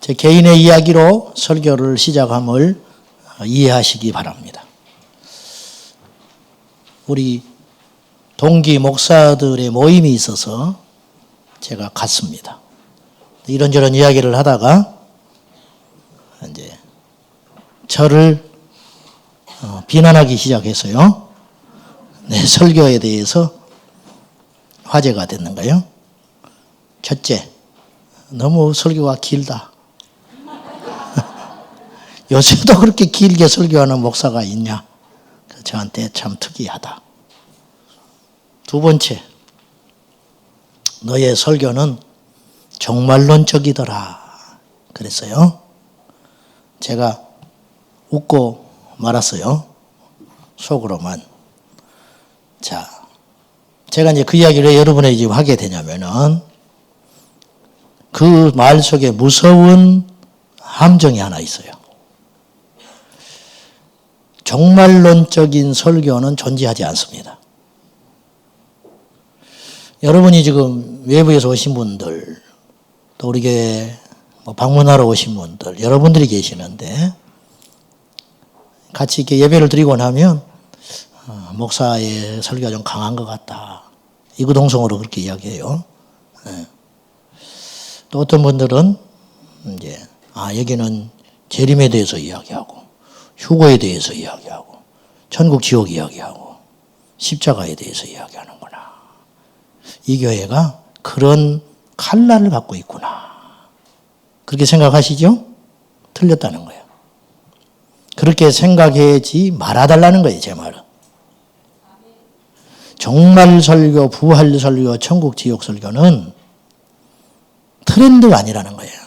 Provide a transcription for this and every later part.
제 개인의 이야기로 설교를 시작함을 이해하시기 바랍니다. 우리 동기 목사들의 모임이 있어서 제가 갔습니다. 이런저런 이야기를 하다가 이제 저를 비난하기 시작했어요. 내 설교에 대해서 화제가 됐는가요? 첫째, 너무 설교가 길다. 요새도 그렇게 길게 설교하는 목사가 있냐? 저한테 참 특이하다. 두 번째, 너의 설교는 종말론적이더라. 그랬어요. 제가 웃고 말았어요. 속으로만. 자, 제가 이제 그 이야기를 여러분에게 지금 하게 되냐면은 그 말 속에 무서운 함정이 하나 있어요. 종말론적인 설교는 존재하지 않습니다. 여러분이 지금 외부에서 오신 분들, 또 우리 교회 방문하러 오신 분들, 여러분들이 계시는데 같이 이렇게 예배를 드리고 나면 목사의 설교가 좀 강한 것 같다. 이구동성으로 그렇게 이야기해요. 또 어떤 분들은 이제 여기는 재림에 대해서 이야기하고 휴거에 대해서 이야기하고 천국 지옥 이야기하고 십자가에 대해서 이야기하는구나. 이 교회가 그런 칼날을 갖고 있구나. 그렇게 생각하시죠? 틀렸다는 거예요. 그렇게 생각하지 말아달라는 거예요, 제 말은. 종말 설교, 부활 설교, 천국 지옥 설교는 트렌드가 아니라는 거예요.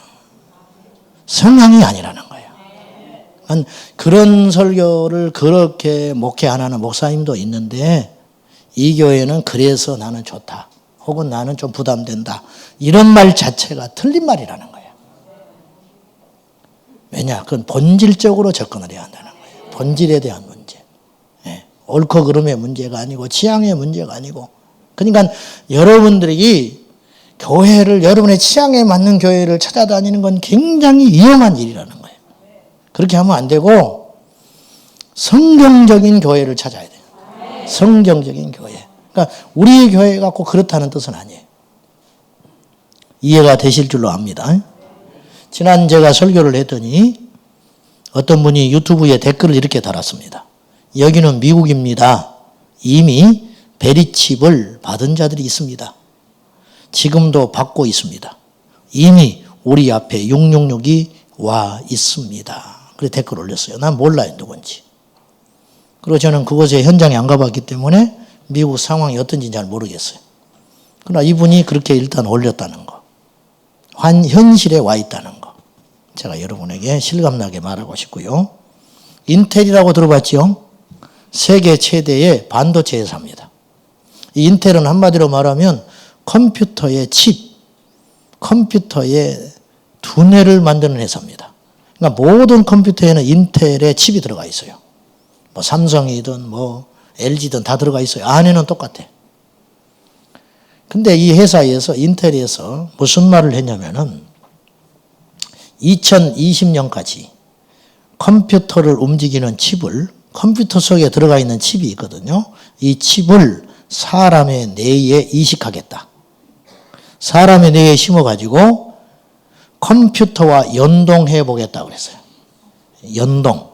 성향이 아니라는 거예요. 그런 설교를 그렇게 목회 안 하는 목사님도 있는데 이 교회는 그래서 나는 좋다. 혹은 나는 좀 부담된다. 이런 말 자체가 틀린 말이라는 거예요. 왜냐? 그건 본질적으로 접근을 해야 한다는 거예요. 본질에 대한 문제. 옳고 그름의 문제가 아니고 취향의 문제가 아니고. 그러니까 여러분들이 교회를 여러분의 취향에 맞는 교회를 찾아다니는 건 굉장히 위험한 일이라는 거예요. 그렇게 하면 안 되고 성경적인 교회를 찾아야 돼요. 성경적인 교회. 그러니까 우리 교회가 꼭 그렇다는 뜻은 아니에요. 이해가 되실 줄로 압니다. 지난 제가 설교를 했더니 어떤 분이 유튜브에 댓글을 이렇게 달았습니다. 여기는 미국입니다. 이미 베리칩을 받은 자들이 있습니다. 지금도 받고 있습니다. 이미 우리 앞에 666이 와 있습니다. 그래 댓글 올렸어요. 난 몰라요, 누군지. 그리고 저는 그곳에 현장에 안 가봤기 때문에 미국 상황이 어떤지 잘 모르겠어요. 그러나 이분이 그렇게 일단 올렸다는 거. 현실에 와 있다는 거. 제가 여러분에게 실감나게 말하고 싶고요. 인텔이라고 들어봤죠? 세계 최대의 반도체 회사입니다. 이 인텔은 한마디로 말하면 컴퓨터의 칩, 컴퓨터의 두뇌를 만드는 회사입니다. 그러니까 모든 컴퓨터에는 인텔의 칩이 들어가 있어요. 뭐 삼성이든 뭐 LG든 다 들어가 있어요. 안에는 똑같아. 근데 이 회사에서, 인텔에서 무슨 말을 했냐면은 2020년까지 컴퓨터를 움직이는 칩을, 컴퓨터 속에 들어가 있는 칩이 있거든요. 이 칩을 사람의 뇌에 이식하겠다. 사람의 뇌에 심어가지고 컴퓨터와 연동해 보겠다고 그랬어요. 연동.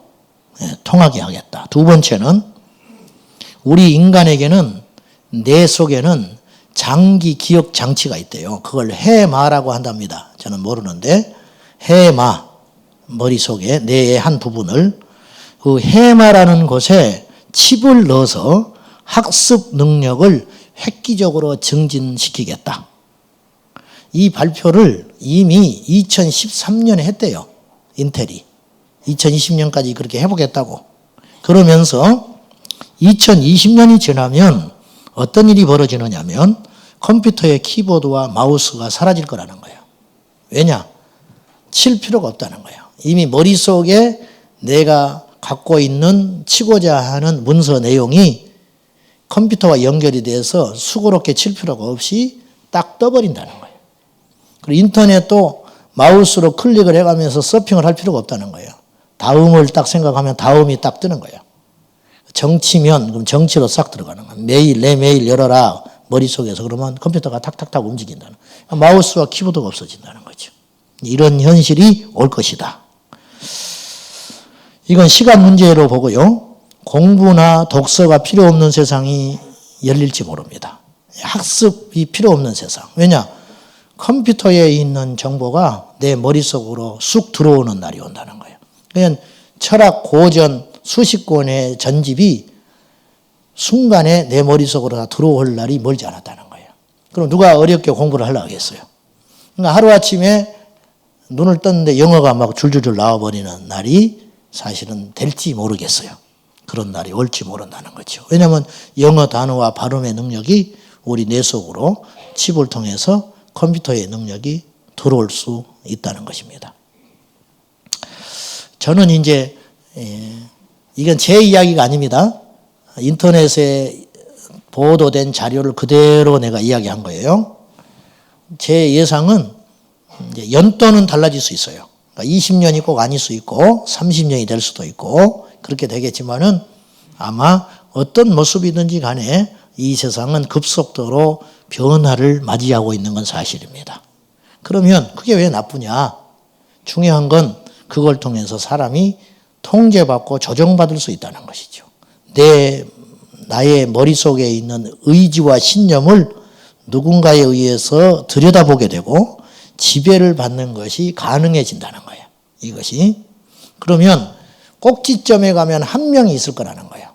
통하게 하겠다. 두 번째는 우리 인간에게는 뇌 속에는 장기 기억 장치가 있대요. 그걸 해마라고 한답니다. 저는 모르는데 해마, 머릿속에 뇌의 한 부분을 그 해마라는 곳에 칩을 넣어서 학습 능력을 획기적으로 증진시키겠다. 이 발표를 이미 2013년에 했대요. 인텔이. 2020년까지 그렇게 해보겠다고. 그러면서 2020년이 지나면 어떤 일이 벌어지느냐면 컴퓨터의 키보드와 마우스가 사라질 거라는 거예요. 왜냐? 칠 필요가 없다는 거예요. 이미 머릿속에 내가 갖고 있는 치고자 하는 문서 내용이 컴퓨터와 연결이 돼서 수고롭게 칠 필요가 없이 딱 떠버린다는 거예요. 그리고 인터넷도 마우스로 클릭을 해가면서 서핑을 할 필요가 없다는 거예요. 다음을 딱 생각하면 다음이 딱 뜨는 거예요. 정치면 그럼 정치로 싹 들어가는 거예요. 메일, 내 메일 열어라. 머릿속에서 그러면 컴퓨터가 탁탁탁 움직인다는 거예요. 마우스와 키보드가 없어진다는 거죠. 이런 현실이 올 것이다. 이건 시간 문제로 보고요. 공부나 독서가 필요 없는 세상이 열릴지 모릅니다. 학습이 필요 없는 세상. 왜냐? 컴퓨터에 있는 정보가 내 머릿속으로 쑥 들어오는 날이 온다는 거예요. 그냥 철학 고전 수십 권의 전집이 순간에 내 머릿속으로 다 들어올 날이 멀지 않았다는 거예요. 그럼 누가 어렵게 공부를 하려고 하겠어요? 그러니까 하루아침에 눈을 떴는데 영어가 막 줄줄줄 나와버리는 날이 사실은 될지 모르겠어요. 그런 날이 올지 모른다는 거죠. 왜냐하면 영어 단어와 발음의 능력이 우리 뇌 속으로 칩을 통해서 컴퓨터의 능력이 들어올 수 있다는 것입니다. 저는 이제 이건 제 이야기가 아닙니다. 인터넷에 보도된 자료를 그대로 내가 이야기한 거예요. 제 예상은 이제 연도는 달라질 수 있어요. 그러니까 20년이 꼭 아닐 수 있고 30년이 될 수도 있고 그렇게 되겠지만은 아마 어떤 모습이든지 간에 이 세상은 급속도로 변화를 맞이하고 있는 건 사실입니다. 그러면 그게 왜 나쁘냐? 중요한 건 그걸 통해서 사람이 통제받고 조정받을 수 있다는 것이죠. 나의 머릿속에 있는 의지와 신념을 누군가에 의해서 들여다보게 되고 지배를 받는 것이 가능해진다는 거예요. 이것이. 그러면 꼭지점에 가면 한 명이 있을 거라는 거예요.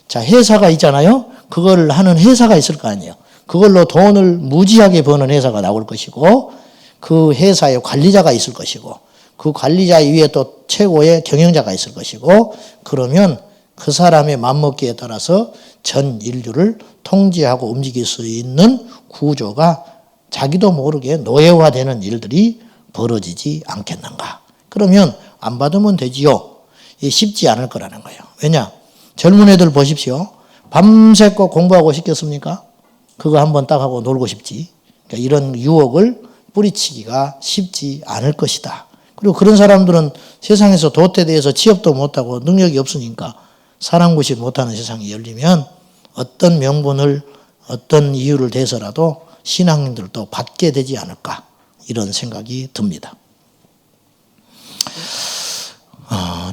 자, 회사가 있잖아요. 그걸 하는 회사가 있을 거 아니에요. 그걸로 돈을 무지하게 버는 회사가 나올 것이고 그 회사의 관리자가 있을 것이고 그 관리자 위에 또 최고의 경영자가 있을 것이고 그러면 그 사람의 맘먹기에 따라서 전 인류를 통제하고 움직일 수 있는 구조가 자기도 모르게 노예화되는 일들이 벌어지지 않겠는가. 그러면 안 받으면 되지요. 쉽지 않을 거라는 거예요. 왜냐? 젊은 애들 보십시오. 밤새껏 공부하고 싶겠습니까? 그거 한번 딱 하고 놀고 싶지. 그러니까 이런 유혹을 뿌리치기가 쉽지 않을 것이다. 그리고 그런 사람들은 세상에서 도태돼서 취업도 못하고 능력이 없으니까 사랑구실 못하는 세상이 열리면 어떤 명분을 어떤 이유를 대서라도 신앙인들도 받게 되지 않을까 이런 생각이 듭니다.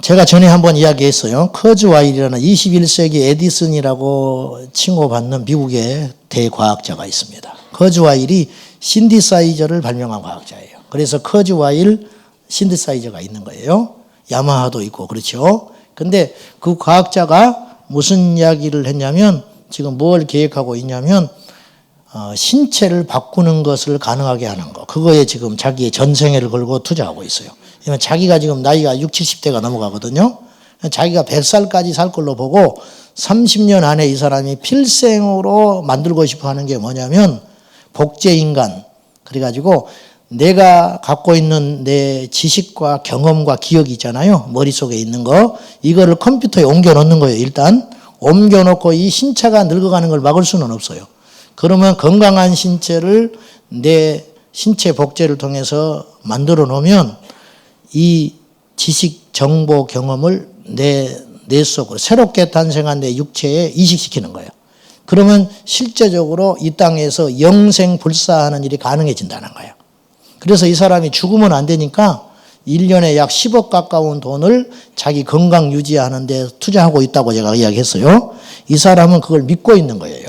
제가 전에 한번 이야기했어요. 커즈와일이라는 21세기 에디슨이라고 칭호받는 미국의 대과학자가 있습니다. 커즈와일이 신디사이저를 발명한 과학자예요. 그래서 커즈와일 신디사이저가 있는 거예요. 야마하도 있고 그렇죠. 근데 그 과학자가 무슨 이야기를 했냐면 지금 뭘 계획하고 있냐면 신체를 바꾸는 것을 가능하게 하는 거. 그거에 지금 자기의 전생애를 걸고 투자하고 있어요. 왜냐면 자기가 지금 나이가 60, 70대가 넘어가거든요. 자기가 100살까지 살 걸로 보고 30년 안에 이 사람이 필생으로 만들고 싶어 하는 게 뭐냐면 복제인간. 그래가지고 내가 갖고 있는 내 지식과 경험과 기억이 있잖아요. 머릿속에 있는 거. 이거를 컴퓨터에 옮겨 놓는 거예요. 일단 옮겨 놓고 이 신체가 늙어가는 걸 막을 수는 없어요. 그러면 건강한 신체를 내 신체 복제를 통해서 만들어 놓으면 이 지식, 정보, 경험을 내 속으로 새롭게 탄생한 내 육체에 이식시키는 거예요. 그러면 실제적으로 이 땅에서 영생불사하는 일이 가능해진다는 거예요. 그래서 이 사람이 죽으면 안 되니까 1년에 약 10억 가까운 돈을 자기 건강 유지하는 데 투자하고 있다고 제가 이야기했어요. 이 사람은 그걸 믿고 있는 거예요.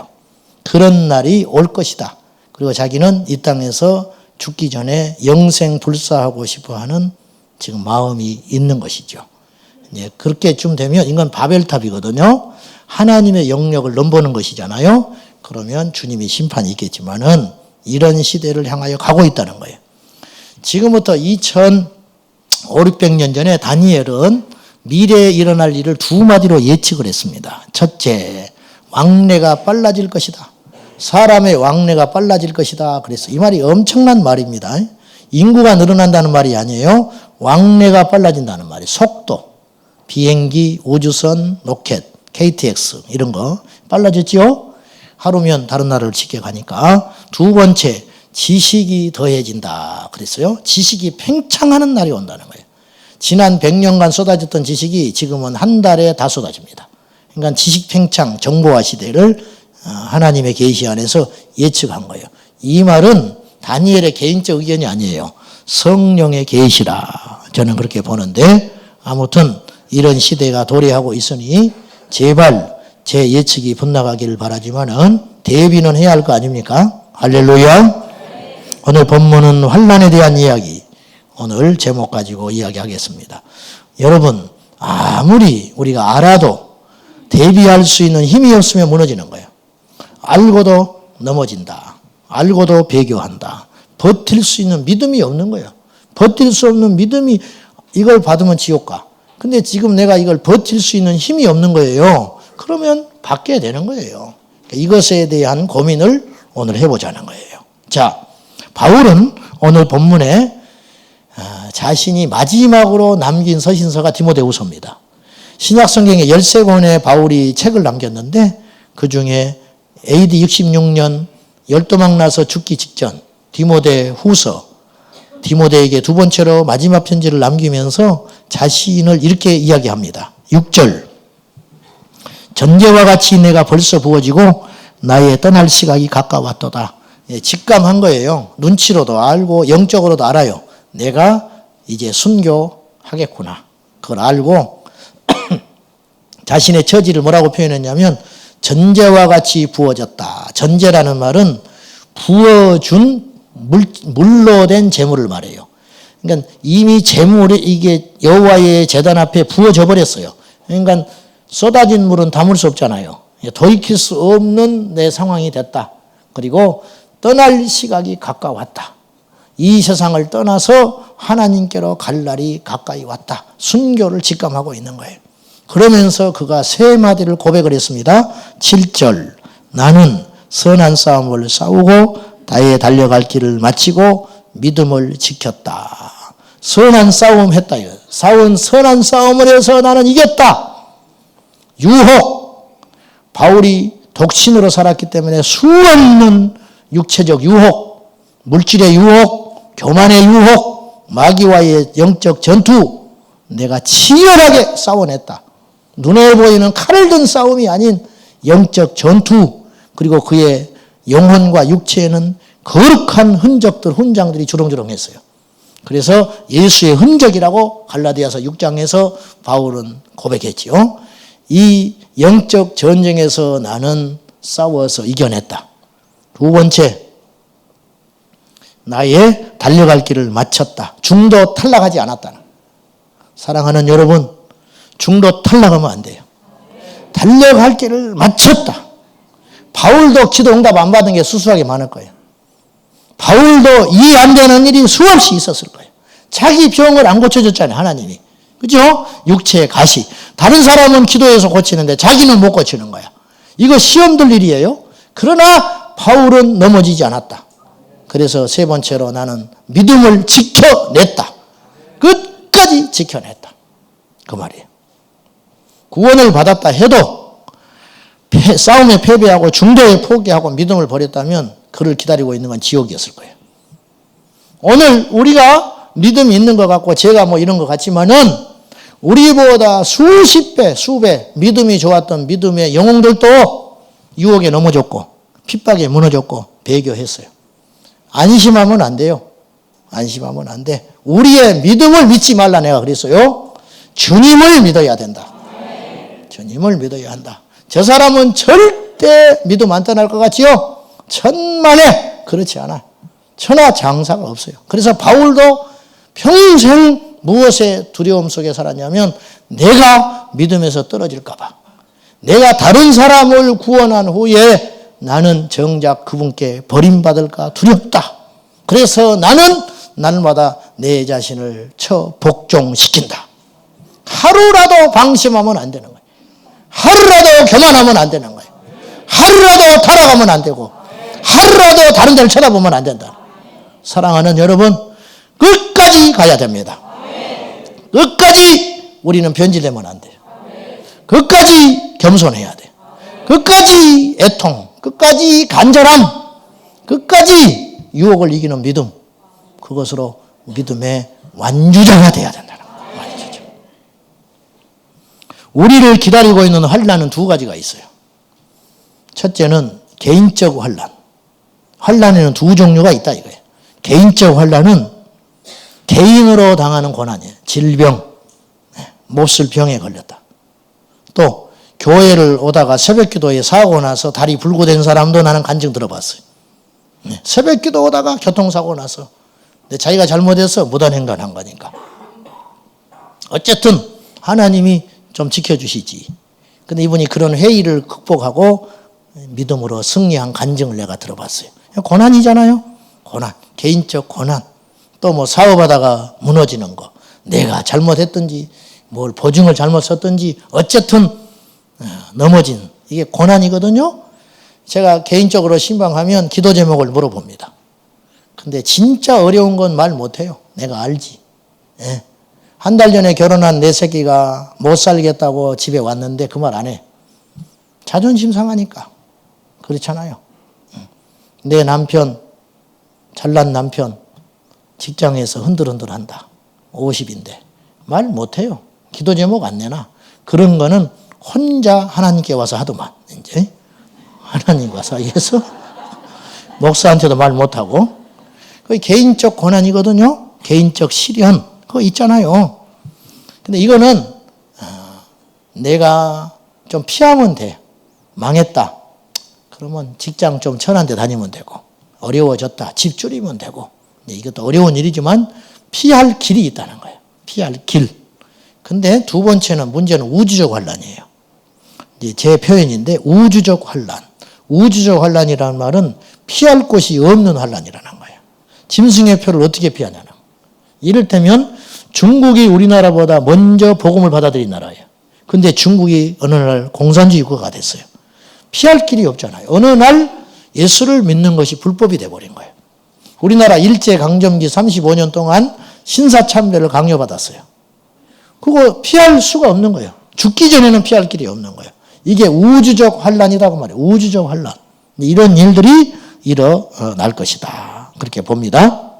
그런 날이 올 것이다. 그리고 자기는 이 땅에서 죽기 전에 영생불사하고 싶어하는 지금 마음이 있는 것이죠. 예, 그렇게쯤 되면 인간 바벨탑이거든요. 하나님의 영역을 넘보는 것이잖아요. 그러면 주님이 심판이 있겠지만은 이런 시대를 향하여 가고 있다는 거예요. 지금부터 2500, 600년 전에 다니엘은 미래에 일어날 일을 두 마디로 예측을 했습니다. 첫째, 왕래가 빨라질 것이다. 사람의 왕래가 빨라질 것이다. 그래서 이 말이 엄청난 말입니다. 인구가 늘어난다는 말이 아니에요. 왕래가 빨라진다는 말이 속도, 비행기, 우주선, 로켓, KTX 이런 거 빨라졌지요. 하루면 다른 나라를 지켜가니까. 두 번째, 지식이 더해진다 그랬어요. 지식이 팽창하는 날이 온다는 거예요. 지난 100년간 쏟아졌던 지식이 지금은 한 달에 다 쏟아집니다. 그러니까 지식 팽창, 정보화 시대를 하나님의 계시 안에서 예측한 거예요. 이 말은 다니엘의 개인적 의견이 아니에요. 성령의 계시라 저는 그렇게 보는데, 아무튼 이런 시대가 도래하고 있으니 제발 제 예측이 빗나가기를 바라지만은 대비는 해야 할 거 아닙니까? 할렐루야. 오늘 본문은 환난에 대한 이야기, 오늘 제목 가지고 이야기하겠습니다. 여러분, 아무리 우리가 알아도 대비할 수 있는 힘이 없으면 무너지는 거예요. 알고도 넘어진다. 알고도 배교한다. 버틸 수 있는 믿음이 없는 거예요. 버틸 수 없는 믿음이, 이걸 받으면 지옥 가. 근데 지금 내가 이걸 버틸 수 있는 힘이 없는 거예요. 그러면 받게 되는 거예요. 이것에 대한 고민을 오늘 해보자는 거예요. 자, 바울은 오늘 본문에 자신이 마지막으로 남긴 서신서가 디모데후서입니다. 신약성경에 13권의 바울이 책을 남겼는데 그 중에 AD 66년 열도망 나서 죽기 직전 디모데후서, 디모데에게 두 번째로 마지막 편지를 남기면서 자신을 이렇게 이야기합니다. 6절, 전제와 같이 내가 벌써 부어지고 나의 떠날 시각이 가까웠도다. 직감한 거예요. 눈치로도 알고 영적으로도 알아요. 내가 이제 순교하겠구나. 그걸 알고 자신의 처지를 뭐라고 표현했냐면 전제와 같이 부어졌다. 전제라는 말은 부어준 물로 된 재물을 말해요. 그러니까 이미 재물이 이게 여호와의 제단 앞에 부어져 버렸어요. 그러니까 쏟아진 물은 담을 수 없잖아요. 돌이킬 수 없는 내 상황이 됐다. 그리고 떠날 시각이 가까웠다. 이 세상을 떠나서 하나님께로 갈 날이 가까이 왔다. 순교를 직감하고 있는 거예요. 그러면서 그가 세 마디를 고백을 했습니다. 7절, 나는 선한 싸움을 싸우고 나의 달려갈 길을 마치고 믿음을 지켰다. 선한 싸움 했다. 선한 싸움을 해서 나는 이겼다. 유혹, 바울이 독신으로 살았기 때문에 수없는 육체적 유혹, 물질의 유혹, 교만의 유혹, 마귀와의 영적 전투, 내가 치열하게 싸워냈다. 눈에 보이는 칼을 든 싸움이 아닌 영적 전투, 그리고 그의 영혼과 육체에는 거룩한 흔적들, 훈장들이 주렁주렁했어요. 그래서 예수의 흔적이라고 갈라디아서 6장에서 바울은 고백했지요. 이 영적 전쟁에서 나는 싸워서 이겨냈다. 두 번째, 나의 달려갈 길을 마쳤다. 중도 탈락하지 않았다. 사랑하는 여러분, 중도 탈락하면 안 돼요. 달려갈 길을 마쳤다. 바울도 기도 응답 안 받은 게 수수하게 많을 거예요. 바울도 이해 안 되는 일이 수없이 있었을 거예요. 자기 병을 안 고쳐줬잖아요, 하나님이. 그죠? 육체의 가시. 다른 사람은 기도해서 고치는데 자기는 못 고치는 거야. 이거 시험 들 일이에요. 그러나 바울은 넘어지지 않았다. 그래서 세 번째로 나는 믿음을 지켜냈다. 끝까지 지켜냈다. 그 말이에요. 구원을 받았다 해도 싸움에 패배하고 중도에 포기하고 믿음을 버렸다면 그를 기다리고 있는 건 지옥이었을 거예요. 오늘 우리가 믿음이 있는 것 같고 제가 뭐 이런 것 같지만은 우리보다 수십 배, 수배 믿음이 좋았던 믿음의 영웅들도 유혹에 넘어졌고 핍박에 무너졌고 배교했어요. 안심하면 안 돼요. 안심하면 안 돼. 우리의 믿음을 믿지 말라 내가 그랬어요. 주님을 믿어야 된다. 주님을 믿어야 한다. 저 사람은 절대 믿음 안 떠날 것 같지요? 천만에 그렇지 않아. 천하장사가 없어요. 그래서 바울도 평생 무엇의 두려움 속에 살았냐면 내가 믿음에서 떨어질까 봐. 내가 다른 사람을 구원한 후에 나는 정작 그분께 버림받을까 두렵다. 그래서 나는 날마다 내 자신을 복종시킨다. 하루라도 방심하면 안 되는 거예요. 하루라도 교만하면 안 되는 거예요. 하루라도 타락하면 안 되고 하루라도 다른 데를 쳐다보면 안 된다. 사랑하는 여러분, 끝까지 가야 됩니다. 끝까지 우리는 변질되면 안 돼요. 끝까지 겸손해야 돼요. 끝까지 애통, 끝까지 간절함, 끝까지 유혹을 이기는 믿음. 그것으로 믿음의 완주자가 돼야 된다는 거예요. 완주자. 우리를 기다리고 있는 환난은 두 가지가 있어요. 첫째는 개인적 환난. 환난에는 두 종류가 있다 이거예요. 개인적 환난은 개인으로 당하는 고난이에요. 질병, 몹쓸 병에 걸렸다. 또 교회를 오다가 새벽기도에 사고 나서 다리 불구된 사람도 나는 간증 들어봤어요. 새벽기도 오다가 교통사고 나서 근데 자기가 잘못해서 무단횡단한 거니까. 어쨌든 하나님이 좀 지켜주시지. 근데 이분이 그런 회의를 극복하고 믿음으로 승리한 간증을 내가 들어봤어요. 고난이잖아요. 고난, 개인적 고난. 또 뭐 사업하다가 무너지는 거. 내가 잘못했든지 뭘 보증을 잘못 썼든지 어쨌든 넘어진 이게 고난이거든요. 제가 개인적으로 신방하면 기도 제목을 물어봅니다. 근데 진짜 어려운 건 말 못해요. 내가 알지. 예. 한 달 전에 결혼한 내 새끼가 못 살겠다고 집에 왔는데 그 말 안 해. 자존심 상하니까. 그렇잖아요. 내 남편, 잘난 남편, 직장에서 흔들흔들한다. 50인데. 말 못해요. 기도 제목 안 내나. 그런 거는 혼자 하나님께 와서 하더만. 이제 하나님과 사이에서 목사한테도 말 못하고. 그게 개인적 고난이거든요. 개인적 시련. 그거 있잖아요. 근데 이거는 내가 좀 피하면 돼. 망했다. 그러면 직장 좀 천한 데 다니면 되고. 어려워졌다. 집 줄이면 되고. 이것도 어려운 일이지만 피할 길이 있다는 거예요. 피할 길. 근데 두 번째는 문제는 우주적 환난이에요. 이제 제 표현인데 우주적 환난. 우주적 환난이라는 말은 피할 곳이 없는 환난이라는 거예요. 짐승의 표를 어떻게 피하냐는 거예요. 이를테면 중국이 우리나라보다 먼저 복음을 받아들인 나라예요. 근데 중국이 어느 날 공산주의 국가가 됐어요. 피할 길이 없잖아요. 어느 날 예수를 믿는 것이 불법이 돼버린 거예요. 우리나라 일제강점기 35년 동안 신사참배를 강요받았어요. 그거 피할 수가 없는 거예요. 죽기 전에는 피할 길이 없는 거예요. 이게 우주적 환난이라고 말해요. 우주적 환난. 이런 일들이 일어날 것이다. 그렇게 봅니다.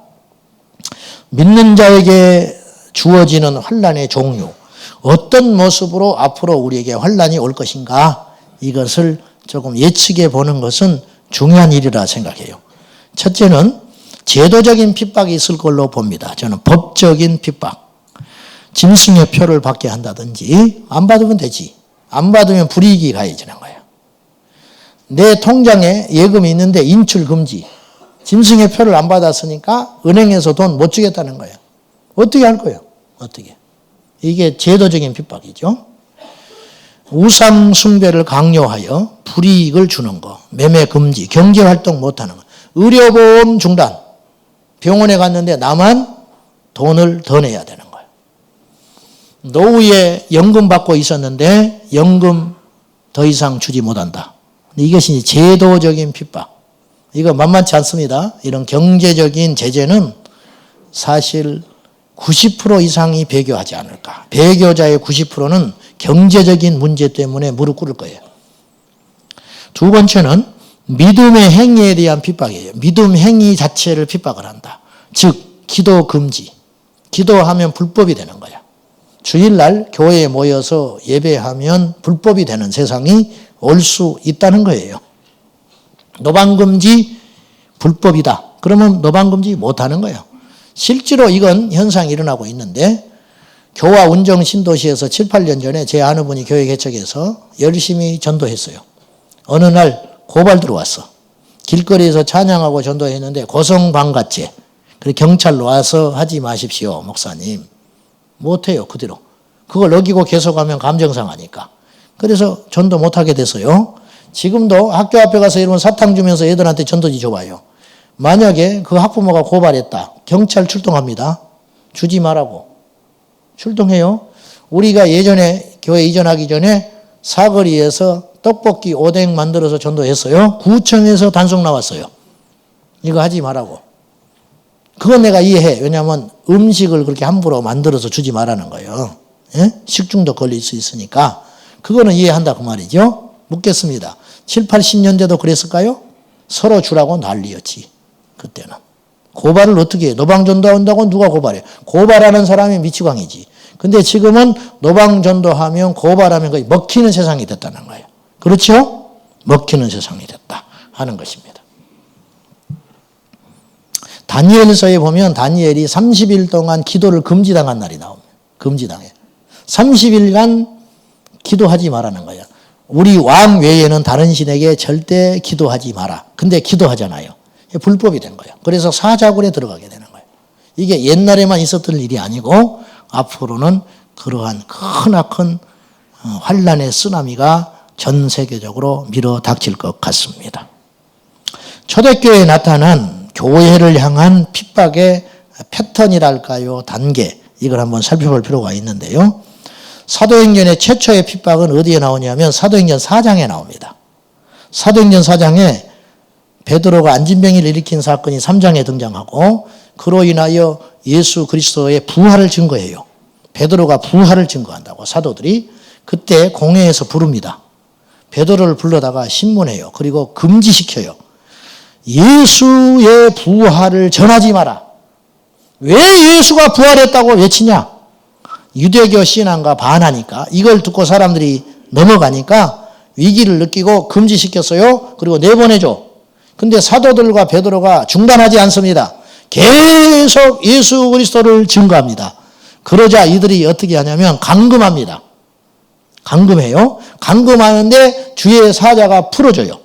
믿는 자에게 주어지는 환난의 종류. 어떤 모습으로 앞으로 우리에게 환난이 올 것인가. 이것을 조금 예측해 보는 것은 중요한 일이라 생각해요. 첫째는 제도적인 핍박이 있을 걸로 봅니다. 저는 법적인 핍박. 짐승의 표를 받게 한다든지 안 받으면 되지. 안 받으면 불이익이 가해지는 거예요. 내 통장에 예금이 있는데 인출 금지. 짐승의 표를 안 받았으니까 은행에서 돈 못 주겠다는 거예요. 어떻게 할 거예요? 어떻게? 이게 제도적인 핍박이죠. 우상 숭배를 강요하여 불이익을 주는 거. 매매 금지. 경제활동 못하는 거. 의료보험 중단. 병원에 갔는데 나만 돈을 더 내야 되는 거예요. 노후에 연금 받고 있었는데 연금 더 이상 주지 못한다. 이것이 제도적인 핍박. 이거 만만치 않습니다. 이런 경제적인 제재는 사실 90% 이상이 배교하지 않을까. 배교자의 90%는 경제적인 문제 때문에 무릎 꿇을 거예요. 두 번째는 믿음의 행위에 대한 핍박이에요. 믿음 행위 자체를 핍박을 한다. 즉 기도 금지. 기도하면 불법이 되는 거야. 주일날 교회에 모여서 예배하면 불법이 되는 세상이 올 수 있다는 거예요. 노방금지 불법이다. 그러면 노방금지 못하는 거예요. 실제로 이건 현상이 일어나고 있는데 교화 운정 신도시에서 7, 8년 전에 제 아는 분이 교회 개척해서 열심히 전도했어요. 어느 날 고발 들어왔어. 길거리에서 찬양하고 전도했는데 고성방가죄. 그래서 경찰로 와서 하지 마십시오, 목사님. 못해요, 그대로. 그걸 어기고 계속하면 감정상하니까. 그래서 전도 못하게 됐어요. 지금도 학교 앞에 가서 이러면 사탕 주면서 애들한테 전도지 줘봐요. 만약에 그 학부모가 고발했다. 경찰 출동합니다. 주지 말라고. 출동해요. 우리가 예전에 교회 이전하기 전에 사거리에서 떡볶이 오뎅 만들어서 전도했어요. 구청에서 단속 나왔어요. 이거 하지 말라고. 그건 내가 이해해. 왜냐하면 음식을 그렇게 함부로 만들어서 주지 말라는 거예요. 예? 식중독 걸릴 수 있으니까. 그거는 이해한다 그 말이죠. 묻겠습니다. 7, 80년대도 그랬을까요? 서로 주라고 난리였지. 그때는. 고발을 어떻게 해? 노방전도한다고 누가 고발해? 고발하는 사람이 미치광이지. 근데 지금은 노방전도하면 고발하면 거의 먹히는 세상이 됐다는 거예요. 그렇죠? 먹히는 세상이 됐다 하는 것입니다. 다니엘서에 보면 다니엘이 30일 동안 기도를 금지당한 날이 나옵니다. 금지당해. 30일간 기도하지 말라는 거예요. 우리 왕 외에는 다른 신에게 절대 기도하지 마라. 근데 기도하잖아요. 불법이 된 거예요. 그래서 사자굴에 들어가게 되는 거예요. 이게 옛날에만 있었던 일이 아니고 앞으로는 그러한 크나큰 환란의 쓰나미가 전 세계적으로 밀어닥칠 것 같습니다. 초대교회에 나타난 교회를 향한 핍박의 패턴이랄까요? 단계. 이걸 한번 살펴볼 필요가 있는데요. 사도행전의 최초의 핍박은 어디에 나오냐면 사도행전 4장에 나옵니다. 사도행전 4장에 베드로가 안진병을 일으킨 사건이 3장에 등장하고 그로 인하여 예수 그리스도의 부활을 증거해요. 베드로가 부활을 증거한다고 사도들이 그때 공회에서 부릅니다. 베드로를 불러다가 신문해요. 그리고 금지시켜요. 예수의 부활을 전하지 마라. 왜 예수가 부활했다고 외치냐? 유대교 신앙과 반하니까 이걸 듣고 사람들이 넘어가니까 위기를 느끼고 금지시켰어요. 그리고 내보내줘. 근데 사도들과 베드로가 중단하지 않습니다. 계속 예수 그리스도를 증거합니다. 그러자 이들이 어떻게 하냐면 감금합니다. 감금해요. 감금하는데 주의 사자가 풀어줘요.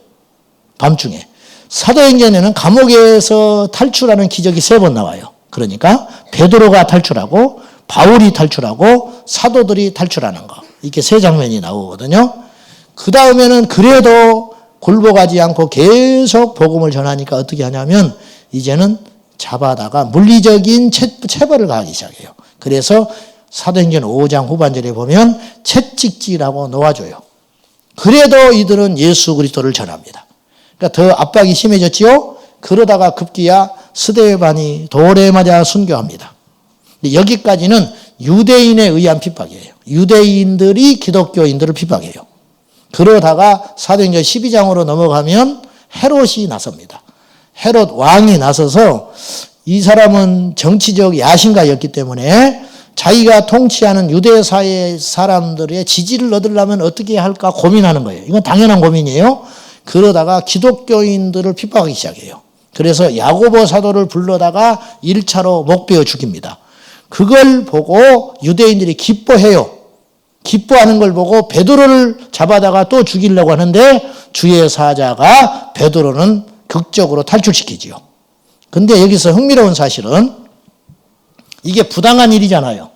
밤중에. 사도행전에는 감옥에서 탈출하는 기적이 3번 나와요. 그러니까 베드로가 탈출하고 바울이 탈출하고 사도들이 탈출하는 거. 이렇게 3장면이 나오거든요. 그 다음에는 그래도 굴복하지 않고 계속 복음을 전하니까 어떻게 하냐면 이제는 잡아다가 물리적인 체벌을 가하기 시작해요. 그래서 사도행전 5장 후반절에 보면 채찍질하고 놓아줘요. 그래도 이들은 예수 그리스도를 전합니다. 그러니까 더 압박이 심해졌지요. 그러다가 급기야 스데반이 돌에 맞아 순교합니다. 여기까지는 유대인에 의한 핍박이에요. 유대인들이 기독교인들을 핍박해요. 그러다가 사도행전 12장으로 넘어가면 헤롯이 나섭니다. 헤롯 왕이 나서서 이 사람은 정치적 야심가였기 때문에 자기가 통치하는 유대사회 사람들의 지지를 얻으려면 어떻게 할까 고민하는 거예요. 이건 당연한 고민이에요. 그러다가 기독교인들을 핍박하기 시작해요. 그래서 야고보 사도를 불러다가 1차로 목베어 죽입니다. 그걸 보고 유대인들이 기뻐해요. 기뻐하는 걸 보고 베드로를 잡아다가 또 죽이려고 하는데 주의 사자가 베드로는 극적으로 탈출시키지요. 근데 여기서 흥미로운 사실은 이게 부당한 일이잖아요.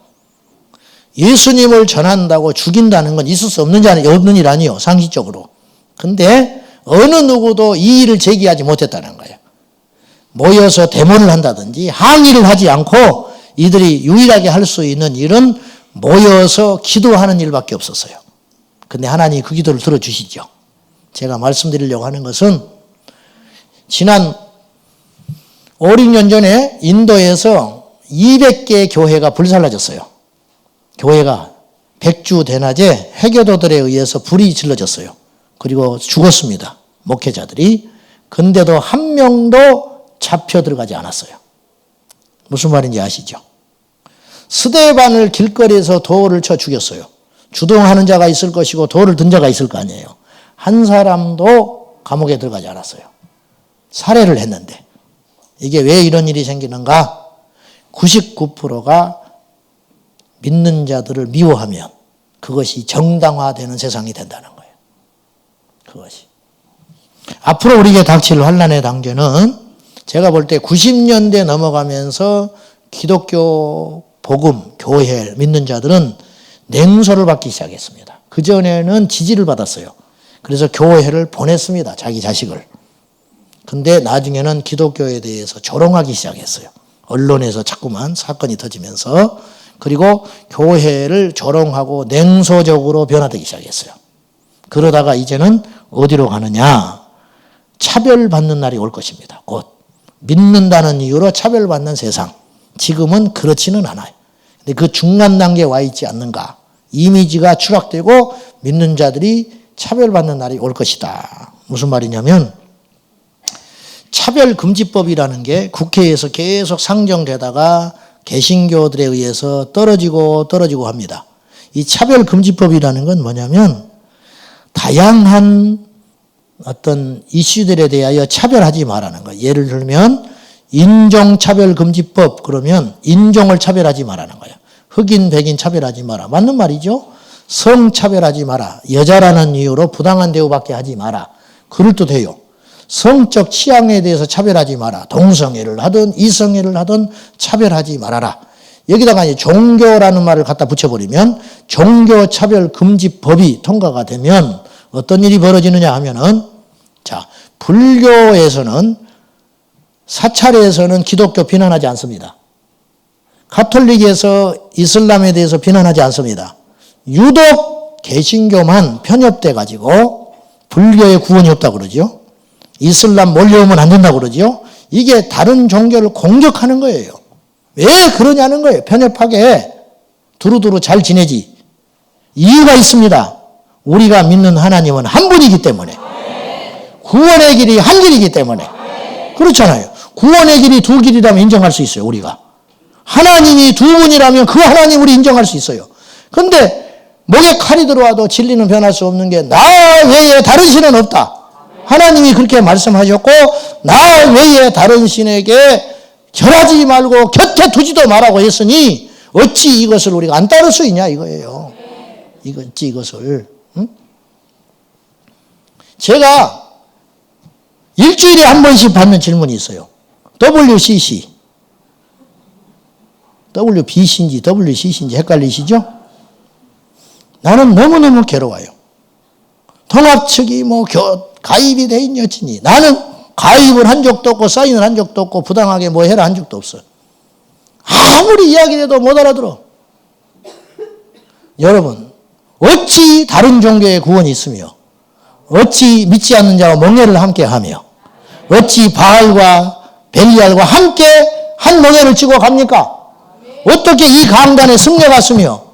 예수님을 전한다고 죽인다는 건 있을 수 없는 일 아니에요. 상식적으로. 근데 어느 누구도 이 일을 제기하지 못했다는 거예요. 모여서 데모를 한다든지 항의를 하지 않고 이들이 유일하게 할 수 있는 일은 모여서 기도하는 일밖에 없었어요. 근데 하나님이 그 기도를 들어주시죠. 제가 말씀드리려고 하는 것은 지난 5, 6년 전에 인도에서 200개 교회가 불살라졌어요. 교회가 백주 대낮에 회교도들에 의해서 불이 질러졌어요. 그리고 죽었습니다. 목회자들이. 근데도 한 명도 잡혀 들어가지 않았어요. 무슨 말인지 아시죠? 스데반을 길거리에서 돌을 쳐 죽였어요. 주동하는 자가 있을 것이고 돌을 든 자가 있을 거 아니에요. 한 사람도 감옥에 들어가지 않았어요. 살해를 했는데. 이게 왜 이런 일이 생기는가? 99%가 믿는 자들을 미워하면 그것이 정당화되는 세상이 된다는 거예요. 그것이. 앞으로 우리에게 닥칠 환란의 단계는 제가 볼 때 90년대 넘어가면서 기독교 복음, 교회 믿는 자들은 냉소를 받기 시작했습니다. 그전에는 지지를 받았어요. 그래서 교회를 보냈습니다. 자기 자식을. 근데 나중에는 기독교에 대해서 조롱하기 시작했어요. 언론에서 자꾸만 사건이 터지면서. 그리고 교회를 조롱하고 냉소적으로 변화되기 시작했어요. 그러다가 이제는 어디로 가느냐? 차별받는 날이 올 것입니다. 곧. 믿는다는 이유로 차별받는 세상. 지금은 그렇지는 않아요. 근데 그 중간 단계에 와 있지 않는가. 이미지가 추락되고 믿는 자들이 차별받는 날이 올 것이다. 무슨 말이냐면 차별금지법이라는 게 국회에서 계속 상정되다가 개신교들에 의해서 떨어지고 합니다. 이 차별금지법이라는 건 뭐냐면 다양한 어떤 이슈들에 대하여 차별하지 말라는 거예요. 예를 들면 인종차별금지법 그러면 인종을 차별하지 말라는 거예요. 흑인, 백인 차별하지 마라. 맞는 말이죠. 성차별하지 마라. 여자라는 이유로 부당한 대우받게 하지 마라. 그럴 뜻해요. 성적 취향에 대해서 차별하지 마라. 동성애를 하든 이성애를 하든 차별하지 말아라. 여기다가 이제 종교라는 말을 갖다 붙여버리면 종교차별금지법이 통과가 되면 어떤 일이 벌어지느냐 하면은 자, 불교에서는 사찰에서는 기독교 비난하지 않습니다. 가톨릭에서 이슬람에 대해서 비난하지 않습니다. 유독 개신교만 편협돼 가지고 불교의 구원이 없다고 그러죠. 이슬람 몰려오면 안 된다고 그러죠. 이게 다른 종교를 공격하는 거예요. 왜 그러냐는 거예요. 편협하게 두루두루 잘 지내지. 이유가 있습니다. 우리가 믿는 하나님은 한 분이기 때문에. 구원의 길이 한 길이기 때문에. 그렇잖아요. 구원의 길이 두 길이라면 인정할 수 있어요. 우리가. 하나님이 두 분이라면 그 하나님 우리 인정할 수 있어요. 그런데 목에 칼이 들어와도 진리는 변할 수 없는 게 나 외에 다른 신은 없다. 하나님이 그렇게 말씀하셨고 나 외에 다른 신에게 절하지 말고 곁에 두지도 말라고 했으니 어찌 이것을 우리가 안 따를 수 있냐 이거예요. 어찌 이것을. 응? 제가 일주일에 한 번씩 받는 질문이 있어요. WCC. WBC인지 WCC인지 헷갈리시죠? 나는 너무너무 괴로워요. 통합 측이 가입이 돼 있냐 치니 나는 가입을 한 적도 없고 사인을 한 적도 없고 부당하게 뭐 해라 한 적도 없어요. 아무리 이야기를 해도 못 알아들어. 여러분 어찌 다른 종교의 구원이 있으며 어찌 믿지 않는 자와 멍에를 함께 하며 어찌 바알과 벨리알과 함께 한 멍에를 치고 갑니까? 어떻게 이 강단에 승려가 쓰며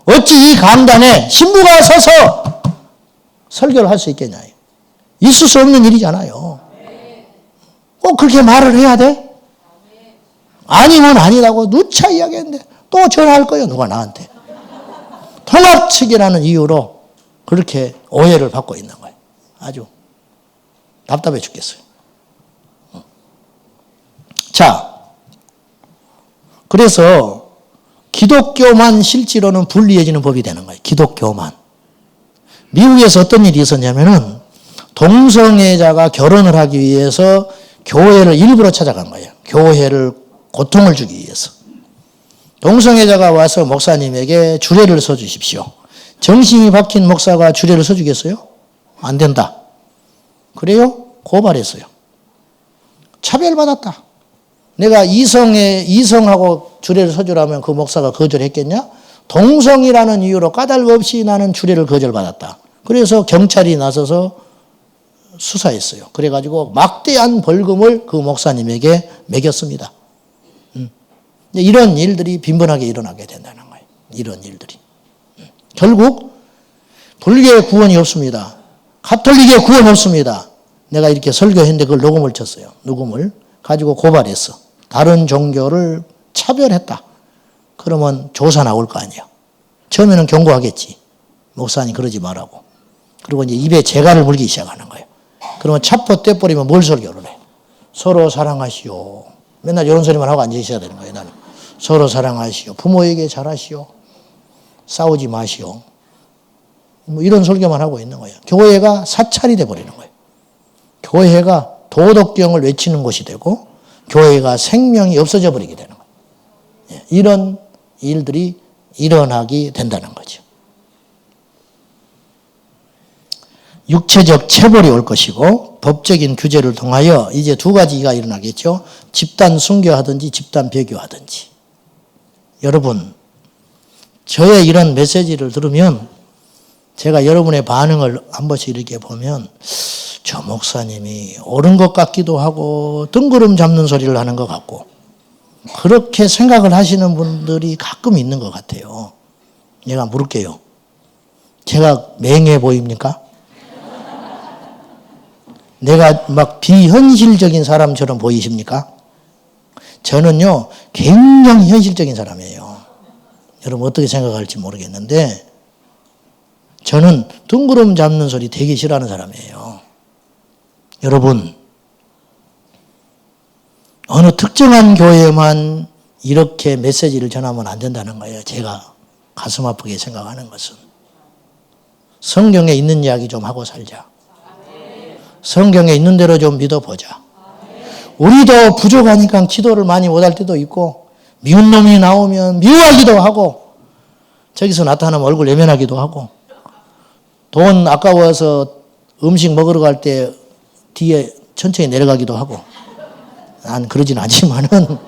어찌 이 강단에 신부가 서서 설교를 할 수 있겠냐. 있을 수 없는 일이잖아요. 꼭 그렇게 말을 해야 돼? 아니면 아니라고 누차 이야기했는데 또 전화할 거예요. 누가 나한테. 통합 측이라는 이유로 그렇게 오해를 받고 있는 거예요. 아주 답답해 죽겠어요. 자, 그래서 기독교만 실제로는 불리해지는 법이 되는 거예요. 기독교만. 미국에서 어떤 일이 있었냐면은 동성애자가 결혼을 하기 위해서 교회를 일부러 찾아간 거예요. 교회를 고통을 주기 위해서. 동성애자가 와서 목사님에게 주례를 서주십시오. 정신이 박힌 목사가 주례를 서주겠어요? 안 된다. 그래요? 고발했어요. 차별받았다. 내가 이성하고 주례를 서주라면 그 목사가 거절했겠냐? 동성이라는 이유로 까닭 없이 나는 주례를 거절받았다. 그래서 경찰이 나서서 수사했어요. 그래가지고 막대한 벌금을 그 목사님에게 매겼습니다. 이런 일들이 빈번하게 일어나게 된다는 거예요. 이런 일들이. 결국 불교의 구원이 없습니다. 가톨릭의 구원 없습니다. 내가 이렇게 설교했는데 그걸 녹음을 쳤어요. 녹음을 가지고 고발했어. 다른 종교를 차별했다. 그러면 조사 나올 거 아니에요. 처음에는 경고하겠지. 목사님 그러지 말라고. 그리고 이제 입에 재갈을 물기 시작하는 거예요. 그러면 차포 떼버리면 뭘 설교를 해? 서로 사랑하시오. 맨날 이런 소리만 하고 앉아 있어야 되는 거예요. 나는. 서로 사랑하시오. 부모에게 잘하시오. 싸우지 마시오. 뭐 이런 설교만 하고 있는 거예요. 교회가 사찰이 돼버리는 거예요. 교회가 도덕경을 외치는 곳이 되고 교회가 생명이 없어져 버리게 되는 거예요. 이런 일들이 일어나게 된다는 거죠. 육체적 체벌이 올 것이고 법적인 규제를 통하여 이제 두 가지가 일어나겠죠. 집단 순교하든지 집단 배교하든지. 여러분, 저의 이런 메시지를 들으면 제가 여러분의 반응을 한 번씩 이렇게 보면 저 목사님이 옳은 것 같기도 하고 뜬구름 잡는 소리를 하는 것 같고 그렇게 생각을 하시는 분들이 가끔 있는 것 같아요. 내가 물을게요. 제가 맹해 보입니까? 내가 막 비현실적인 사람처럼 보이십니까? 저는요, 굉장히 현실적인 사람이에요. 여러분 어떻게 생각할지 모르겠는데, 저는 둥그름 잡는 소리 되게 싫어하는 사람이에요. 여러분, 어느 특정한 교회에만 이렇게 메시지를 전하면 안 된다는 거예요. 제가 가슴 아프게 생각하는 것은. 성경에 있는 이야기 좀 하고 살자. 성경에 있는 대로 좀 믿어보자. 우리도 부족하니까 기도를 많이 못할 때도 있고, 미운 놈이 나오면 미워하기도 하고, 저기서 나타나면 얼굴 예민하기도 하고, 돈 아까워서 음식 먹으러 갈 때 뒤에 천천히 내려가기도 하고, 난 그러진 않지만은,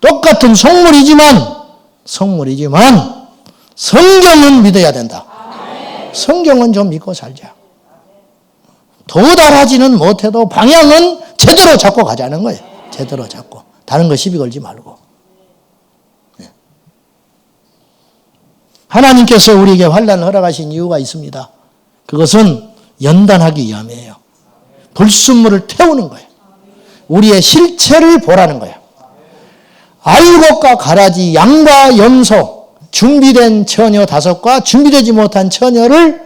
똑같은 성물이지만 성경은 믿어야 된다. 성경은 좀 믿고 살자. 도달하지는 못해도 방향은 제대로 잡고 가자는 거예요. 제대로 잡고. 다른 거 시비 걸지 말고. 하나님께서 우리에게 환난을 허락하신 이유가 있습니다. 그것은 연단하기 위함이에요. 불순물을 태우는 거예요. 우리의 실체를 보라는 거예요. 알곡과 가라지, 양과 염소, 준비된 처녀 5과 준비되지 못한 처녀를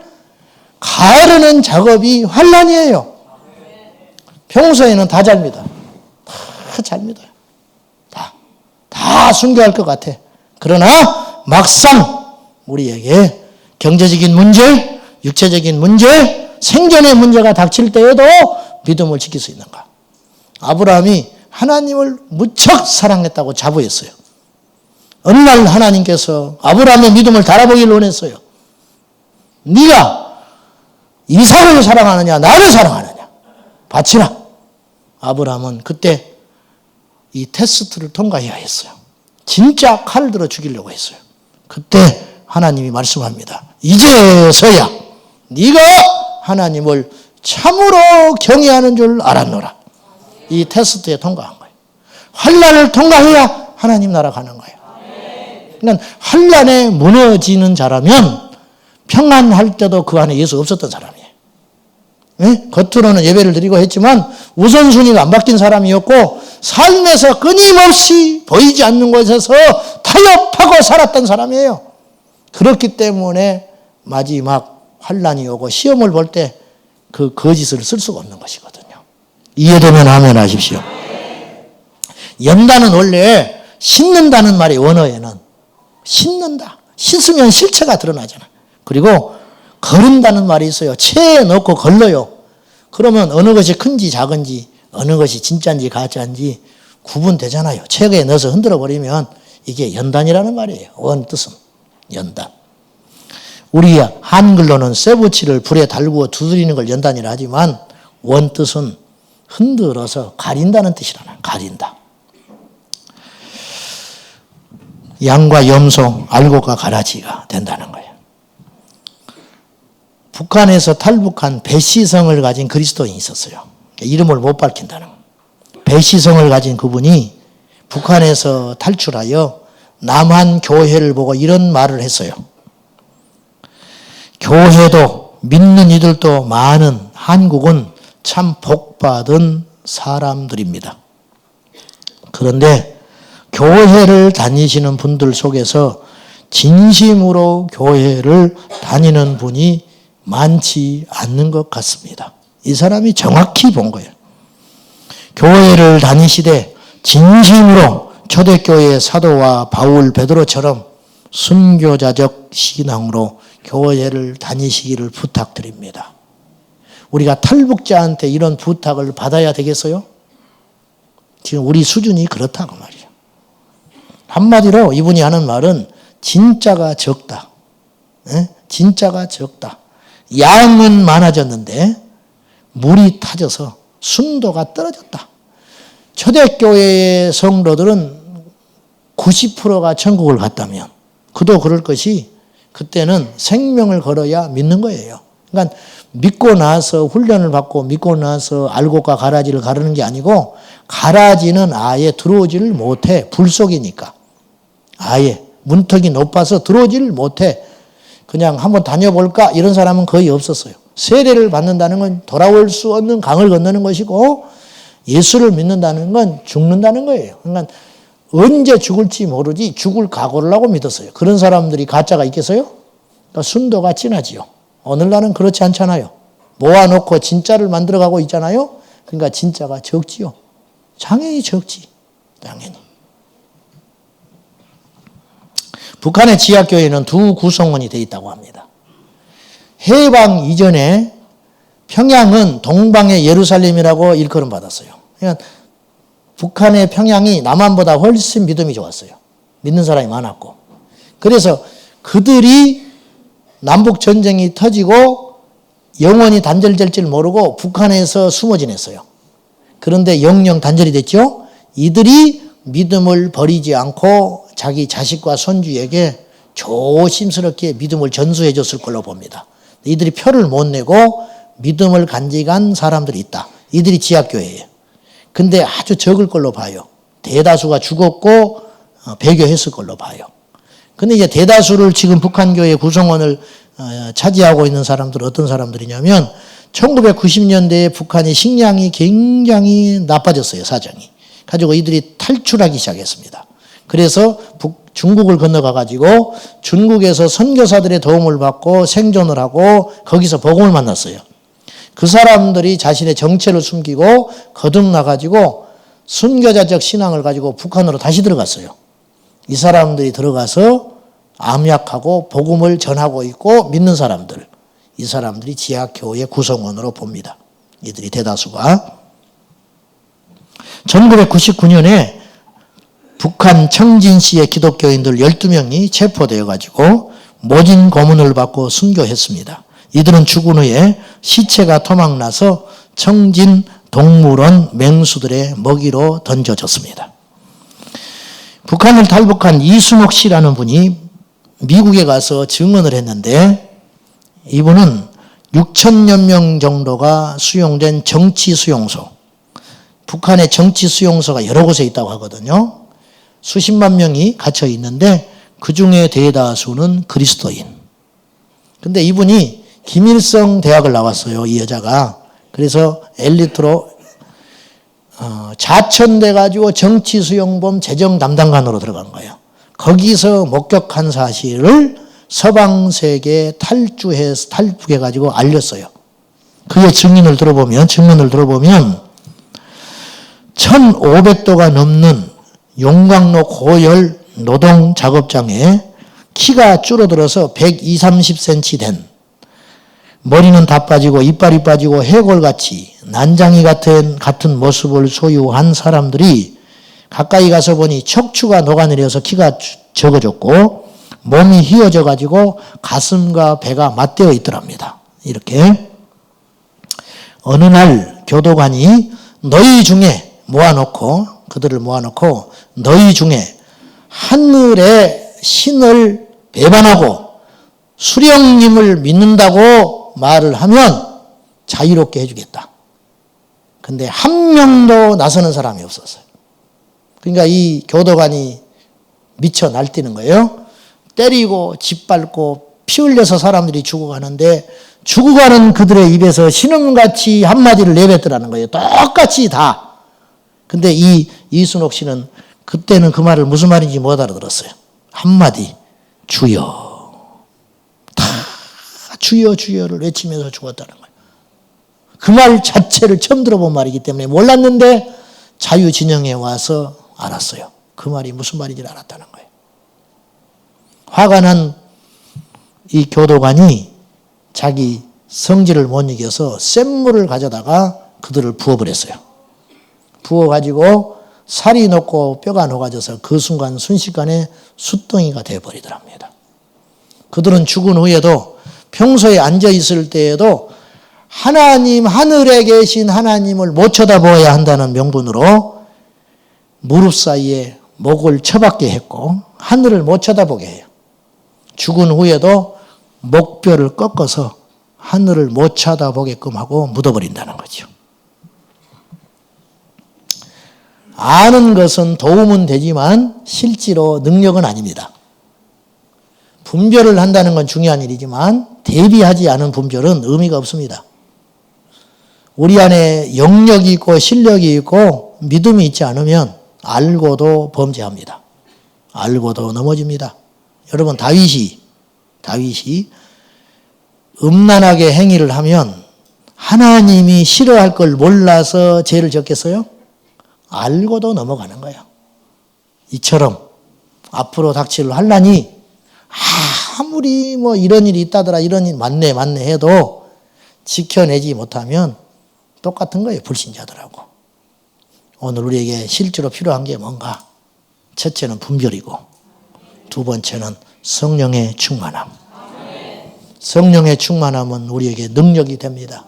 가르는 작업이 환난이에요. 평소에는 다 잘 믿어요. 다 잘 믿어요. 다 순교할 것 같아. 그러나 막상 우리에게 경제적인 문제, 육체적인 문제, 생존의 문제가 닥칠 때에도 믿음을 지킬 수 있는가? 아브라함이 하나님을 무척 사랑했다고 자부했어요. 어느 날 하나님께서 아브라함의 믿음을 달아보기를 원했어요. 네가 이삭을 사랑하느냐 나를 사랑하느냐 바치라. 아브라함은 그때 이 테스트를 통과해야 했어요. 진짜 칼을 들어 죽이려고 했어요. 그때 하나님이 말씀합니다. 이제서야 네가 하나님을 참으로 경외하는 줄 알았노라. 이 테스트에 통과한 거예요. 환난을 통과해야 하나님 나라 가는 거예요. 그러니까 환난에 무너지는 자라면 평안할 때도 그 안에 예수 없었던 사람이에요. 네? 겉으로는 예배를 드리고 했지만 우선순위가 안 바뀐 사람이었고 삶에서 끊임없이 보이지 않는 곳에서 타협하고 살았던 사람이에요. 그렇기 때문에 마지막 환난이 오고 시험을 볼 때 그 거짓을 쓸 수가 없는 것이거든요. 이해되면 아멘 하십시오. 연단은 원래 씻는다는 말이 원어에는 씻는다. 씻으면 실체가 드러나잖아. 그리고 거른다는 말이 있어요. 체에 넣고 걸러요. 그러면 어느 것이 큰지 작은지 어느 것이 진짜인지 가짜인지 구분되잖아요. 체에 넣어서 흔들어 버리면 이게 연단이라는 말이에요. 원 뜻은 연단. 우리 한글로는 쇠붙이를 불에 달구어 두드리는 걸 연단이라 하지만 원 뜻은 흔들어서 가린다는 뜻이라나. 가린다. 양과 염소, 알곡과 가라지가 된다는 거예요. 북한에서 탈북한 배시성을 가진 그리스도인이 있었어요. 이름을 못 밝힌다는 거예요. 배시성을 가진 그분이 북한에서 탈출하여 남한 교회를 보고 이런 말을 했어요. 교회도 믿는 이들도 많은 한국은 참 복받은 사람들입니다. 그런데 교회를 다니시는 분들 속에서 진심으로 교회를 다니는 분이 많지 않는 것 같습니다. 이 사람이 정확히 본 거예요. 교회를 다니시되 진심으로 초대교회의 사도와 바울, 베드로처럼 순교자적 신앙으로 교회를 다니시기를 부탁드립니다. 우리가 탈북자한테 이런 부탁을 받아야 되겠어요? 지금 우리 수준이 그렇다고 말이죠. 한마디로 이분이 하는 말은 진짜가 적다. 진짜가 적다. 양은 많아졌는데 물이 타져서 순도가 떨어졌다. 초대교회의 성도들은 90%가 천국을 갔다면 그도 그럴 것이 그때는 생명을 걸어야 믿는 거예요. 그러니까 믿고 나서 훈련을 받고 믿고 나서 알곡과 가라지를 가르는 게 아니고 가라지는 아예 들어오지를 못해. 불 속이니까. 아예 문턱이 높아서 들어오지를 못해. 그냥 한번 다녀볼까? 이런 사람은 거의 없었어요. 세례를 받는다는 건 돌아올 수 없는 강을 건너는 것이고 예수를 믿는다는 건 죽는다는 거예요. 그러니까 언제 죽을지 모르지 죽을 각오를 하고 믿었어요. 그런 사람들이 가짜가 있겠어요? 그러니까 순도가 진하지요. 오늘날은 그렇지 않잖아요. 모아놓고 진짜를 만들어가고 있잖아요. 그러니까 진짜가 적지요. 당연히 적지. 당연히. 북한의 지하교회는 두 구성원이 되어 있다고 합니다. 해방 이전에 평양은 동방의 예루살렘이라고 일컬음 받았어요. 그러니까 북한의 평양이 남한보다 훨씬 믿음이 좋았어요. 믿는 사람이 많았고. 그래서 그들이 남북전쟁이 터지고 영원히 단절될 줄 모르고 북한에서 숨어 지냈어요. 그런데 영영 단절이 됐죠. 이들이 믿음을 버리지 않고 자기 자식과 손주에게 조심스럽게 믿음을 전수해 줬을 걸로 봅니다. 이들이 표를 못 내고 믿음을 간직한 사람들이 있다. 이들이 지하교회예요. 근데 아주 적을 걸로 봐요. 대다수가 죽었고 배교했을 걸로 봐요. 근데 이제 대다수를 지금 북한교회 구성원을 차지하고 있는 사람들은 어떤 사람들이냐면 1990년대에 북한이 식량이 굉장히 나빠졌어요. 사정이. 가지고 이들이 탈출하기 시작했습니다. 그래서 중국을 건너가 가지고 중국에서 선교사들의 도움을 받고 생존을 하고 거기서 복음을 만났어요. 그 사람들이 자신의 정체를 숨기고 거듭나 가지고 순교자적 신앙을 가지고 북한으로 다시 들어갔어요. 이 사람들이 들어가서 암약하고 복음을 전하고 있고 믿는 사람들, 이 사람들이 지하교회 구성원으로 봅니다. 이들이 대다수가. 1999년에 북한 청진시의 기독교인들 12명이 체포되어 가지고 모진 고문을 받고 순교했습니다. 이들은 죽은 후에 시체가 토막나서 청진 동물원 맹수들의 먹이로 던져졌습니다. 북한을 탈북한 이순옥 씨라는 분이 미국에 가서 증언을 했는데 이분은 6천여 명 정도가 수용된 정치 수용소, 북한의 정치 수용소가 여러 곳에 있다고 하거든요. 수십만 명이 갇혀 있는데 그 중에 대다수는 그리스도인. 근데 이분이 김일성 대학을 나왔어요. 이 여자가. 그래서 엘리트로 자천돼 가지고 정치 수용범 재정 담당관으로 들어간 거예요. 거기서 목격한 사실을 서방 세계에 탈북해 가지고 알렸어요. 그의 증언을 들어보면 1500도가 넘는 용광로 고열 노동 작업장에 키가 줄어들어서 120, 30cm 된 머리는 다 빠지고 이빨이 빠지고 해골같이 난장이 같은 모습을 소유한 사람들이 가까이 가서 보니 척추가 녹아내려서 키가 적어졌고 몸이 휘어져 가지고 가슴과 배가 맞대어 있더랍니다. 이렇게 어느 날 교도관이 너희 중에 그들을 모아놓고 너희 중에 하늘의 신을 배반하고 수령님을 믿는다고 말을 하면 자유롭게 해주겠다. 근데 한 명도 나서는 사람이 없었어요. 그러니까 이 교도관이 미쳐 날뛰는 거예요. 때리고 짓밟고 피 흘려서 사람들이 죽어가는데 죽어가는 그들의 입에서 신음같이 한마디를 내뱉더라는 거예요. 똑같이 다. 근데 이 이순옥 씨는 그때는 그 말을 무슨 말인지 못 알아들었어요. 한마디, 주여. 다 주여 주여를 외치면서 죽었다는 거예요. 그 말 자체를 처음 들어본 말이기 때문에 몰랐는데 자유진영에 와서 알았어요. 그 말이 무슨 말인지 알았다는 거예요. 화가 난 이 교도관이 자기 성질을 못 이겨서 센 물을 가져다가 그들을 부어버렸어요. 부어가지고 살이 녹고 뼈가 녹아져서 그 순간 순식간에 숫덩이가 되어버리더랍니다. 그들은 죽은 후에도 평소에 앉아있을 때에도 하나님, 하늘에 계신 하나님을 못 쳐다보아야 한다는 명분으로 무릎 사이에 목을 처박게 했고 하늘을 못 쳐다보게 해요. 죽은 후에도 목뼈를 꺾어서 하늘을 못 쳐다보게끔 하고 묻어버린다는 거죠. 아는 것은 도움은 되지만 실제로 능력은 아닙니다. 분별을 한다는 건 중요한 일이지만 대비하지 않은 분별은 의미가 없습니다. 우리 안에 영역이 있고 실력이 있고 믿음이 있지 않으면 알고도 범죄합니다. 알고도 넘어집니다. 여러분 다윗이 음란하게 행위를 하면 하나님이 싫어할 걸 몰라서 죄를 졌겠어요? 알고도 넘어가는 거예요. 이처럼 앞으로 닥칠 환난이 아무리 뭐 이런 일이 있다더라 이런 일 맞네 해도 지켜내지 못하면 똑같은 거예요. 불신자들하고. 오늘 우리에게 실제로 필요한 게 뭔가? 첫째는 분별이고 두 번째는 성령의 충만함. 성령의 충만함은 우리에게 능력이 됩니다.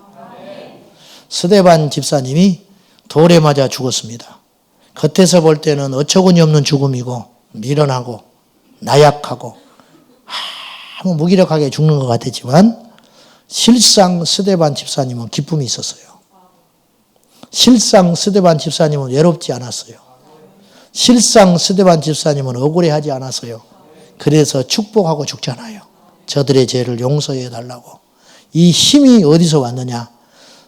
스데반 집사님이 돌에 맞아 죽었습니다. 겉에서 볼 때는 어처구니 없는 죽음이고 미련하고 나약하고 아무 무기력하게 죽는 것 같았지만 실상 스데반 집사님은 기쁨이 있었어요. 실상 스데반 집사님은 외롭지 않았어요. 실상 스데반 집사님은 억울해하지 않았어요. 그래서 축복하고 죽잖아요. 저들의 죄를 용서해 달라고. 이 힘이 어디서 왔느냐?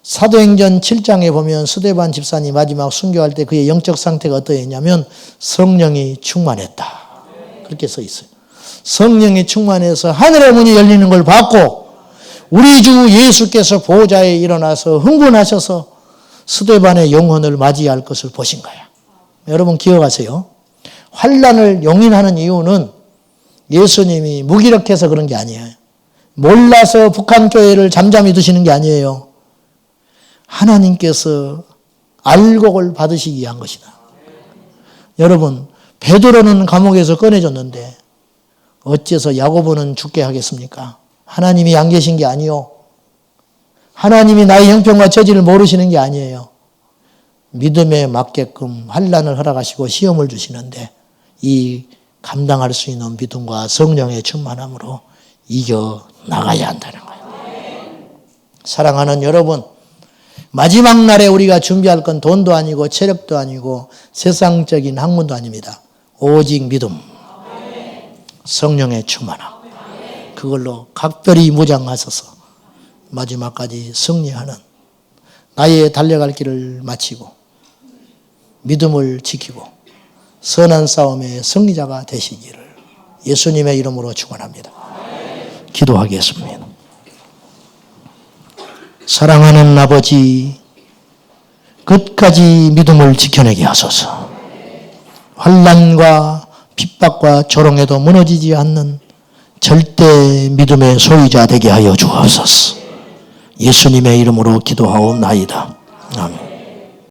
사도행전 7장에 보면 스데반 집사님 마지막 순교할 때 그의 영적 상태가 어떠했냐면 성령이 충만했다. 그렇게 써 있어요. 성령이 충만해서 하늘의 문이 열리는 걸 봤고 우리 주 예수께서 보좌에 일어나서 흥분하셔서 스데반의 영혼을 맞이할 것을 보신 거야. 여러분 기억하세요. 환난을 용인하는 이유는 예수님이 무기력해서 그런 게 아니에요. 몰라서 북한 교회를 잠잠히 두시는 게 아니에요. 하나님께서 알곡을 받으시기 위한 것이다. 여러분 베드로는 감옥에서 꺼내줬는데 어째서 야고보는 죽게 하겠습니까? 하나님이 안 계신 게 아니요. 하나님이 나의 형편과 처지를 모르시는 게 아니에요. 믿음에 맞게끔 환난을 허락하시고 시험을 주시는데 이 감당할 수 있는 믿음과 성령의 충만함으로 이겨나가야 한다는 거예요. 사랑하는 여러분, 마지막 날에 우리가 준비할 건 돈도 아니고 체력도 아니고 세상적인 학문도 아닙니다. 오직 믿음, 성령의 충만함. 그걸로 각별히 무장하셔서 마지막까지 승리하는 나의 달려갈 길을 마치고 믿음을 지키고 선한 싸움의 승리자가 되시기를 예수님의 이름으로 축원합니다. 기도하겠습니다. 사랑하는 아버지, 끝까지 믿음을 지켜내게 하소서. 환난과 핍박과 조롱에도 무너지지 않는 절대 믿음의 소유자 되게 하여 주옵소서. 예수님의 이름으로 기도하옵나이다. 아멘.